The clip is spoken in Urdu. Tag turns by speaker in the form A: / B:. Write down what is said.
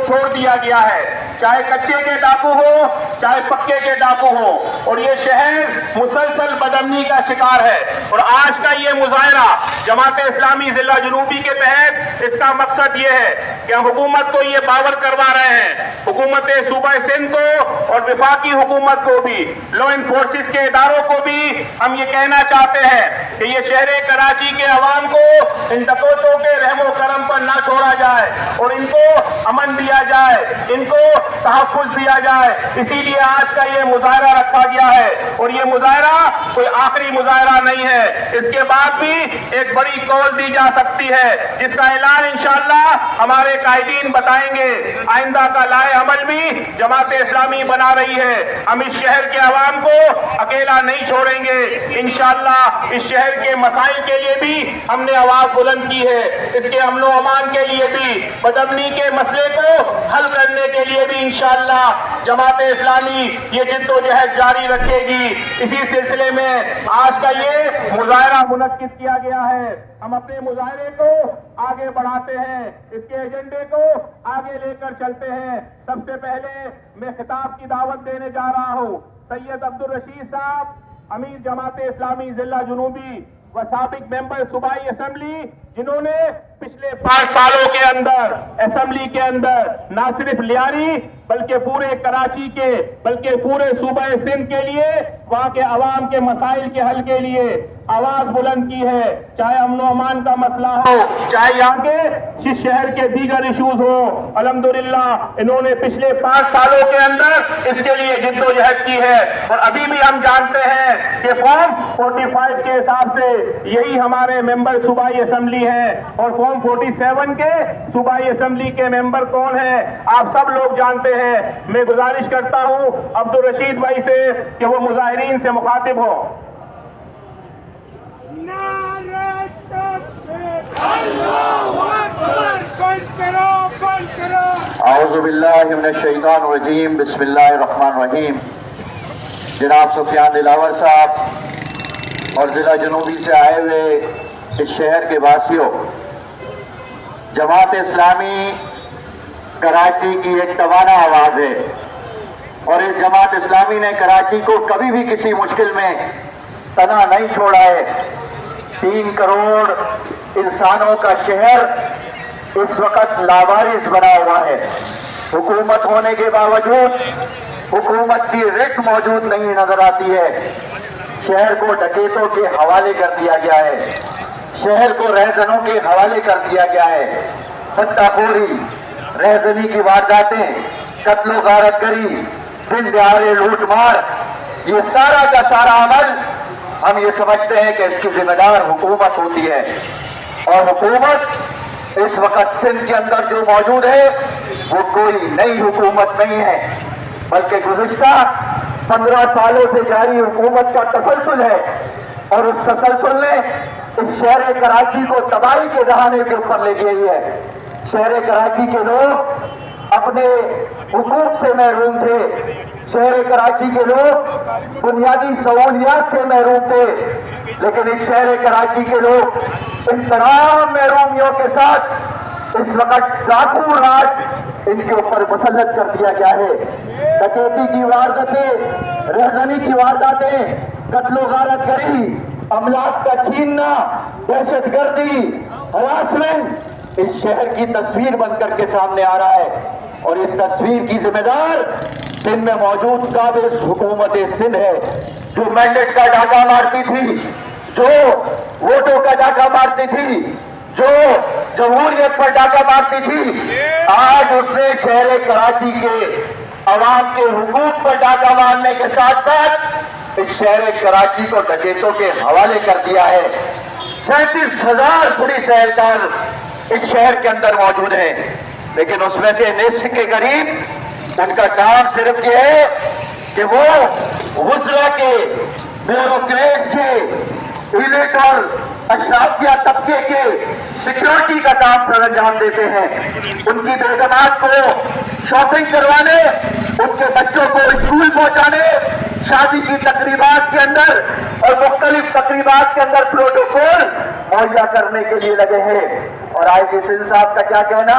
A: چھوڑ دیا گیا ہے، چاہے کچے کے ڈاکو ہو چاہے پکے کے ڈاکو ہو، اور یہ شہر مسلسل بدامنی کا شکار ہے۔ اور آج کا یہ مظاہرہ جماعت اسلامی ضلع جنوبی کے تحت اس کا مقصد یہ ہے کہ ہم حکومت کو یہ باور کروا رہے ہیں، حکومت صوبہ سندھ کو اور وفاقی حکومت کو بھی، لا انفورسز کے اداروں کو بھی ہم یہ کہنا چاہتے ہیں کہ یہ شہر کراچی کے عوام کو ان ڈکیتوں کے رحم و کرم پر نہ چھوڑا جائے اور ان کو امن دیا جائے، ان کو تحفظ دیا جائے۔ اسی لیے آج کا یہ مظاہرہ رکھا گیا ہے، اور یہ مظاہرہ کوئی آخری مظاہرہ نہیں ہے، اس کے بعد بھی ایک بڑی کال دی جا سکتی ہے جس کا اعلان انشاءاللہ ہمارے قائدین بتائیں گے۔ آئندہ کا لائے عمل بھی جماعت اسلامی بنا رہی ہے، ہم اس شہر کے عوام کو اکیلا نہیں چھوڑیں گے، انشاءاللہ اس شہر کے مسائل کے لیے بھی ہم نے آواز بلند کی ہے، اس کے امن و امان کے لیے بھی، بدامنی کے مسئلے کو حل کرنے کے لیے بھی انشاءاللہ جماعت اسلامی یہ جد و جہد جاری رکھے گی۔ اسی سلسلے میں آج کا یہ مظاہرہ منعقد کیا گیا ہے۔ ہم اپنے مظاہرے کو آگے بڑھاتے ہیں، اس کے ایجنڈے کو آگے لے کر چلتے ہیں۔ سب سے پہلے میں خطاب کی دعوت دینے جا رہا ہوں سید عبدالرشید صاحب، امیر جماعت اسلامی ضلع جنوبی و سابق ممبر صوبائی اسمبلی، جنہوں نے پچھلے 5 سالوں کے اندر اسمبلی کے اندر نہ صرف لیاری بلکہ پورے کراچی کے بلکہ پورے صوبہ سندھ کے لیے، وہاں کے عوام کے مسائل کے حل کے لیے آواز بلند کی ہے، چاہے امن و امان کا مسئلہ ہو، چاہے یہاں کے اس شہر کے دیگر ایشوز ہو۔ الحمدللہ انہوں نے پچھلے 5 سالوں کے اندر اس کے لیے جد و جہد کی ہے، اور ابھی بھی ہم جانتے ہیں کہ فارم 45 کے حساب سے یہی ہمارے ممبر صوبائی اسمبلی ہیں، اور فارم 47 کے صوبائی اسمبلی کے ممبر کون ہیں آپ سب لوگ جانتے ہیں۔ میں گزارش کرتا ہوں عبدالرشید بھائی سے کہ وہ مظاہرین سے مخاطب ہوں۔
B: اعوذ باللہ من الشیطان الرجیم، بسم اللہ الرحمن الرحیم۔ جناب سفیان دلاور صاحب اور ضلع جنوبی سے آئے ہوئے اس شہر کے واسیوں، جماعت اسلامی کراچی کی ایک توانا آواز ہے، اور اس جماعت اسلامی نے کراچی کو کبھی بھی کسی مشکل میں تنہا نہیں چھوڑا ہے۔ 3 کروڑ انسانوں کا شہر اس وقت لاوارث بنا ہوا ہے، حکومت ہونے کے باوجود حکومت کی رٹ موجود نہیں نظر آتی ہے۔ شہر کو ڈکیتوں کے حوالے کر دیا گیا ہے، شہر کو رہزنوں کے حوالے کر دیا گیا ہے۔ فتح خوری، رہزنی کی وارداتیں، قتل و غارت گری، دن دہاڑے لوٹ مار، یہ سارا کا سارا عمل ہم یہ سمجھتے ہیں کہ اس کی ذمہ دار حکومت ہوتی ہے، اور حکومت اس وقت سندھ کے اندر جو موجود ہے وہ کوئی نئی حکومت نہیں ہے، بلکہ گزشتہ 15 سالوں سے جاری حکومت کا تسلسل ہے، اور اس تسلسل نے اس شہر کراچی کو تباہی کے دہانے کے اوپر لے گئی ہے۔ شہر کراچی کے لوگ اپنے حقوق سے محروم تھے، شہر کراچی کے لوگ بنیادی سہولیات سے محروم تھے، لیکن اس شہر کراچی کے لوگ ان تمام محرومیوں کے ساتھ اس وقت ڈاکو راج ان کے اوپر مسلط کر دیا گیا ہے۔ ڈکیتی کی وارداتیں، رہزنی کی وارداتیں، قتل و غارت گری، املاک کا چھیننا، دہشت گردی، ہراسمنٹ اس شہر کی تصویر بن کر کے سامنے آ رہا ہے، اور اس تصویر کی ذمہ دار سندھ میں موجود قابض حکومت سندھ ہے، جو مینڈیٹ کا ڈاکہ مارتی تھی، جو ووٹوں کا ڈاکہ مارتی تھی، جو جمہوریت پر ڈاکہ مارتی تھی۔ آج اس نے شہر کراچی کے عوام کے حقوق پر ڈاکہ مارنے کے ساتھ ساتھ اس شہر کراچی کو ڈکیتوں کے حوالے کر دیا ہے۔ 37,000 پولیس اہلکار اس شہر کے اندر موجود ہیں، لیکن اس میں سے نصف کے قریب ان کا کام صرف یہ ہے کہ وہ وزراء کے، بیوروکریٹس کے، ایلیٹ اور اشرافیہ طبقے کے سیکورٹی کا کام سر انجام دیتے ہیں۔ ان کی بیگمات کو شاپنگ کروانے، ان کے بچوں کو اسکول پہنچانے، شادی کی تقریبات کے اندر اور مختلف تقریبات کے اندر پروٹوکول مہیا کرنے کے لیے لگے ہیں۔ اور آئی جی سندھ صاحب کا کیا کہنا،